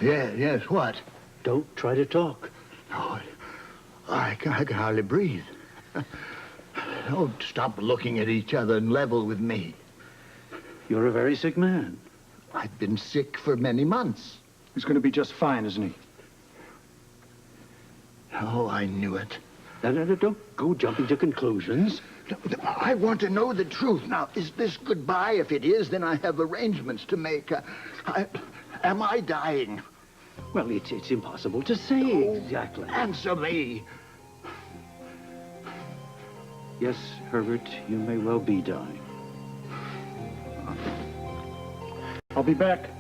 Yes, what? Don't try to talk. Oh, I can hardly breathe. Don't stop looking at each other and level with me. You're a very sick man. I've been sick for many months. He's going to be just fine, isn't he? Oh, I knew it. No, don't go jumping to conclusions. I want to know the truth. Now, is this goodbye? If it is, then I have arrangements to make. Am I dying? Well, it's impossible to say exactly. Answer me. Yes, Herbert, you may well be dying. I'll be back.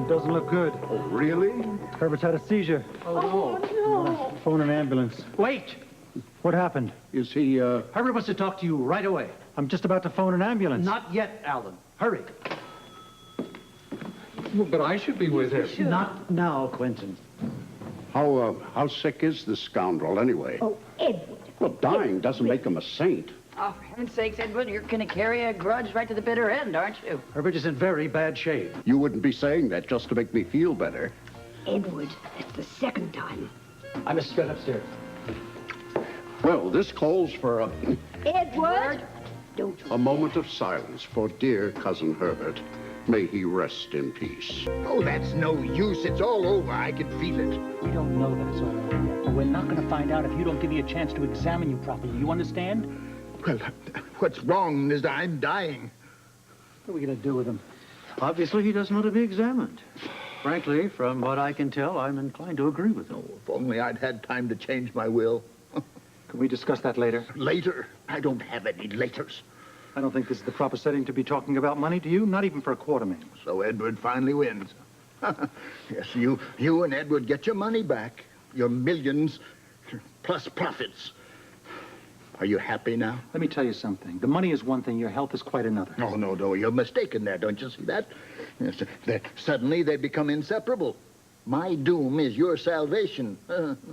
Doesn't look good. Oh, really? Herbert's had a seizure. Oh, no. Phone an ambulance. Wait! What happened? Is he, Herbert wants to talk to you right away. I'm just about to phone an ambulance. Not yet, Alan. Hurry. Well, but I should be with him. Not now, Quentin. How sick is this scoundrel, anyway? Oh, Edward. Well, dying doesn't make him a saint. Oh, for heaven's sakes, Edward, you're going to carry a grudge right to the bitter end, aren't you? Herbert is in very bad shape. You wouldn't be saying that just to make me feel better. Edward, it's the second time. I must get upstairs. Well, this calls for Edward! Don't you... a moment of silence for dear cousin Herbert. May he rest in peace. Oh, that's no use. It's all over. I can feel it. We don't know that it's all over yet, but we're not going to find out if you don't give me a chance to examine you properly. You understand? Well, what's wrong is I'm dying. What are we going to do with him? Obviously, he doesn't want to be examined. Frankly, from what I can tell, I'm inclined to agree with him. Oh, if only I'd had time to change my will. Can we discuss that later? Later? I don't have any laters. I don't think this is the proper setting to be talking about money, do you? Not even for a Quartermaine. So Edward finally wins. Yes, you and Edward get your money back. Your millions plus profits. Are you happy now? Let me tell you something. The money is one thing, your health is quite another. No, you're mistaken there. Don't you see that? Yes, suddenly they become inseparable. My doom is your salvation.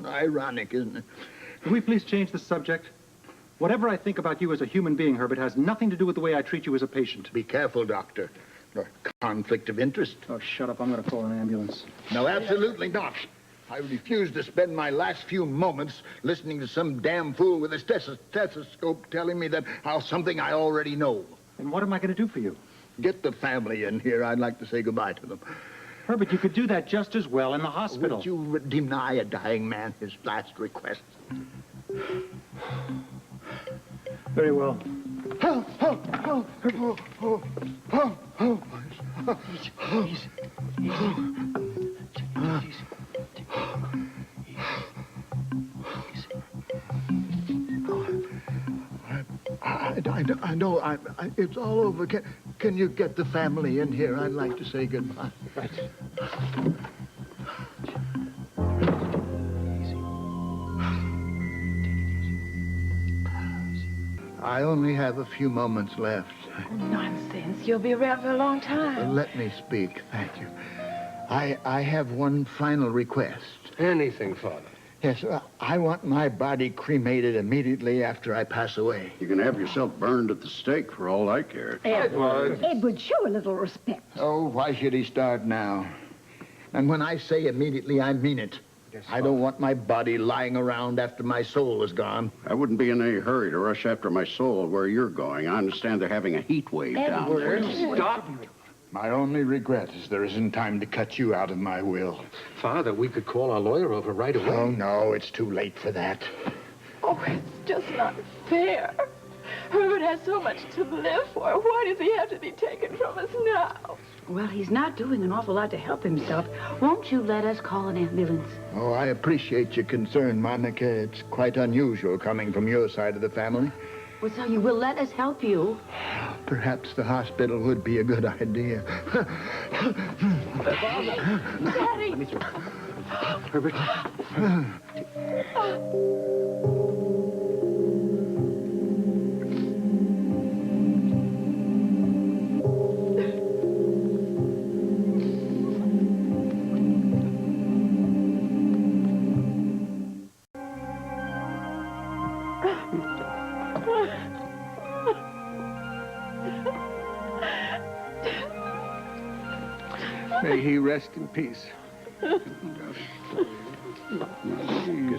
Ironic, isn't it? Can we please change the subject? Whatever I think about you as a human being, Herbert, has nothing to do with the way I treat you as a patient. Be careful, Doctor. Conflict of interest. Oh, shut up. I'm going to call an ambulance. No, absolutely not. I refuse to spend my last few moments listening to some damn fool with a stethoscope telling me that something I already know. And what am I going to do for you? Get the family in here. I'd like to say goodbye to them. Herbert, you could do that just as well in the hospital. Would you deny a dying man his last request? Very well. I know. It's all over. Can you get the family in here? I'd like to say goodbye. Right. I only have a few moments left. Nonsense. You'll be around for a long time. Let me speak. Thank you. I have one final request. Anything, Father. Yes, I want my body cremated immediately after I pass away. You can have yourself burned at the stake for all I care. Edward, show a little respect. Oh, why should he start now? And when I say immediately, I mean it. Yes, I don't want my body lying around after my soul is gone. I wouldn't be in any hurry to rush after my soul where you're going. I understand they're having a heat wave down there. Stop. My only regret is there isn't time to cut you out of my will. Father, we could call our lawyer over right away. Oh, no, it's too late for that. Oh, it's just not fair. Herbert has so much to live for. Why does he have to be taken from us now? Well, he's not doing an awful lot to help himself. Won't you let us call an ambulance? Oh, I appreciate your concern, Monica. It's quite unusual coming from your side of the family. Well, so you will let us help you. Perhaps the hospital would be a good idea. Daddy! Let me through. Herbert. May he rest in peace. Get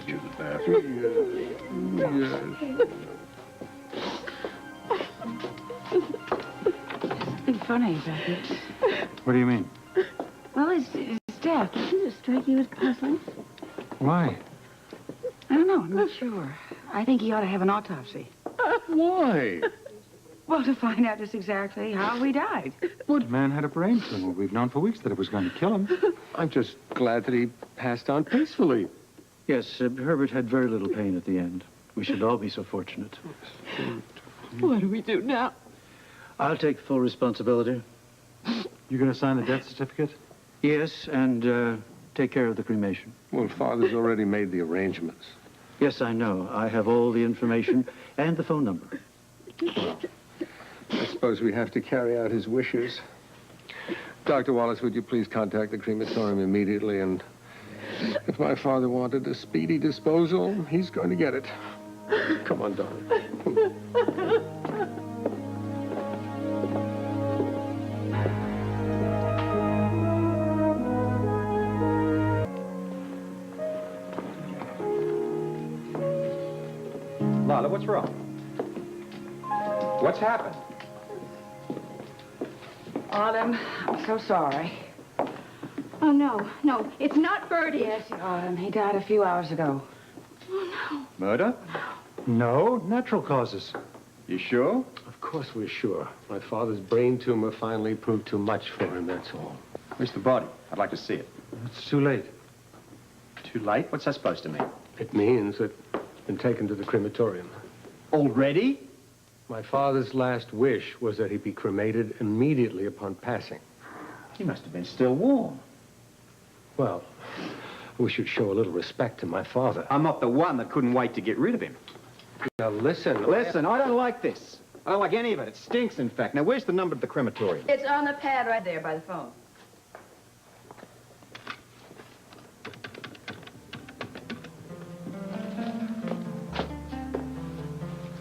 you the bathroom. Yes. Something funny about this. What do you mean? Well, his death. Doesn't it strike you as puzzling? Why? I don't know. I'm not sure. I think he ought to have an autopsy. Why? Well, to find out just exactly how he died. The man had a brain tumor. We've known for weeks that it was going to kill him. I'm just glad that he passed on peacefully. Yes, Herbert had very little pain at the end. We should all be so fortunate. What do we do now? I'll take full responsibility. You going to sign the death certificate? Yes, and take care of the cremation. Well, Father's already made the arrangements. Yes, I know. I have all the information and the phone number. Well, I suppose we have to carry out his wishes. Dr. Wallace, would you please contact the crematorium immediately, and if my father wanted a speedy disposal, he's going to get it. Come on, darling. Lala, what's wrong? What's happened? Autumn, I'm so sorry. Oh, no, it's not Bertie. Yes, Autumn. He died a few hours ago. Murder? No, natural causes. You sure? Of course we're sure. My father's brain tumor finally proved too much for him, that's all. Where's the body? I'd like to see it. It's too late. Too late? What's that supposed to mean? It means that it's been taken to the crematorium. Already? My father's last wish was that he be cremated immediately upon passing. He must have been still warm. Well, we should show a little respect to my father. I'm not the one that couldn't wait to get rid of him. Now, listen. Listen, I don't like this. I don't like any of it. It stinks, in fact. Now, where's the number to the crematorium? It's on the pad right there by the phone.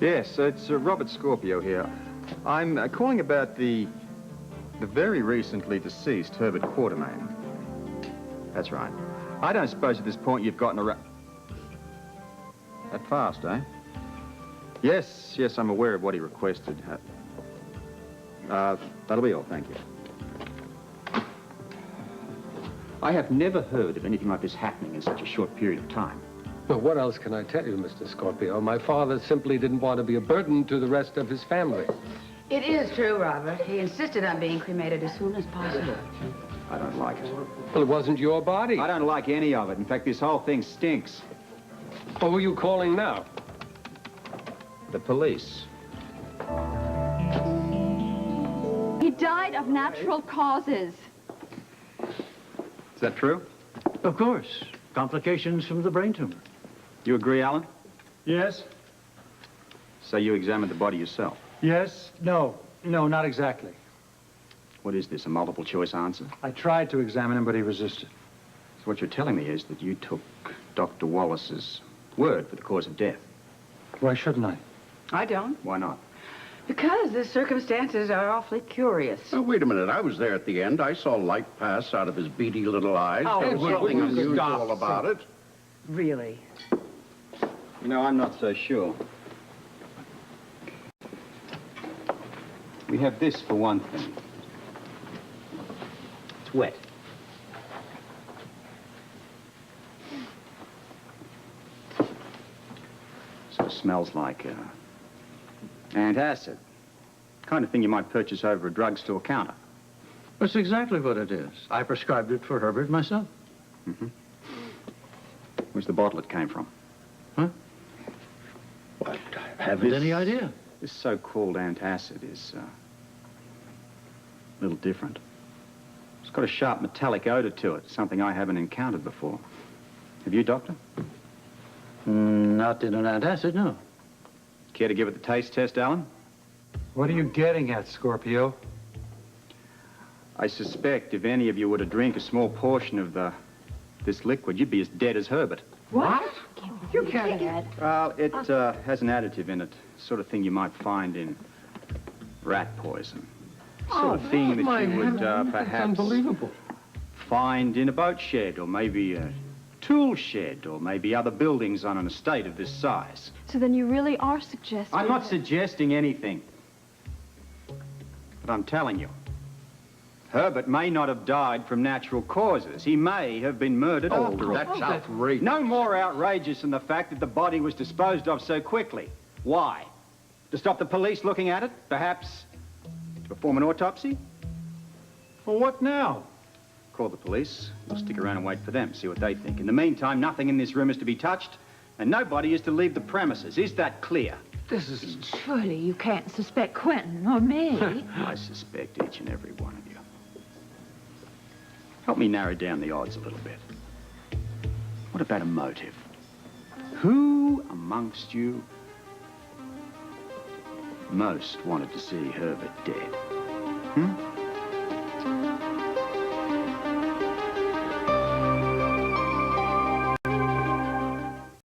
Yes, it's Robert Scorpio here. I'm calling about the very recently deceased Herbert Quartermaine. That's right. I don't suppose at this point you've gotten around... That fast, eh? Yes, I'm aware of what he requested. That'll be all, thank you. I have never heard of anything like this happening in such a short period of time. Well, what else can I tell you, Mr. Scorpio? My father simply didn't want to be a burden to the rest of his family. It is true, Robert. He insisted on being cremated as soon as possible. I don't like it. Well, it wasn't your body. I don't like any of it. In fact, this whole thing stinks. What were you calling now? The police. He died of natural causes. Is that true? Of course. Complications from the brain tumor. You agree, Alan? Yes? So you examined the body yourself. Yes? No, not exactly. What is this, a multiple choice answer? I tried to examine him, but he resisted. So what you're telling me is that you took Dr. Wallace's word for the cause of death. Why shouldn't I? I don't. Why not? Because the circumstances are awfully curious. Now, wait a minute. I was there at the end. I saw light pass out of his beady little eyes. Oh, there was well, nothing will you unusual stop? about it. Really? You know, I'm not so sure. We have this for one thing. It's wet. So it smells like antacid. Kind of thing you might purchase over a drugstore counter. That's exactly what it is. I prescribed it for Herbert myself. Mm-hmm. Where's the bottle it came from? Huh? What? Haven't any idea. This so-called antacid is a little different. It's got a sharp metallic odor to it, something I haven't encountered before. Have you, Doctor? Not in an antacid, no. Care to give it the taste test, Alan? What are you getting at, Scorpio? I suspect if any of you were to drink a small portion of this liquid, you'd be as dead as Herbert. What? You can't add. Well, it has an additive in it. Sort of thing you might find in rat poison. Sort of thing that you would perhaps Unbelievable. find in a boat shed, or maybe a tool shed, or maybe other buildings on an estate of this size. So then you really are suggesting... I'm not suggesting anything. But I'm telling you, Herbert may not have died from natural causes. He may have been murdered after all. That's outrageous. No more outrageous than the fact that the body was disposed of so quickly. Why? To stop the police looking at it? Perhaps to perform an autopsy? Well, what now? Call the police. We'll stick around and wait for them, see what they think. In the meantime, nothing in this room is to be touched, and nobody is to leave the premises. Is that clear? This is... Surely you can't suspect Quentin or me. I suspect each and every one of you. Help me narrow down the odds a little bit. What about a motive? Who amongst you most wanted to see Herbert dead? Hmm?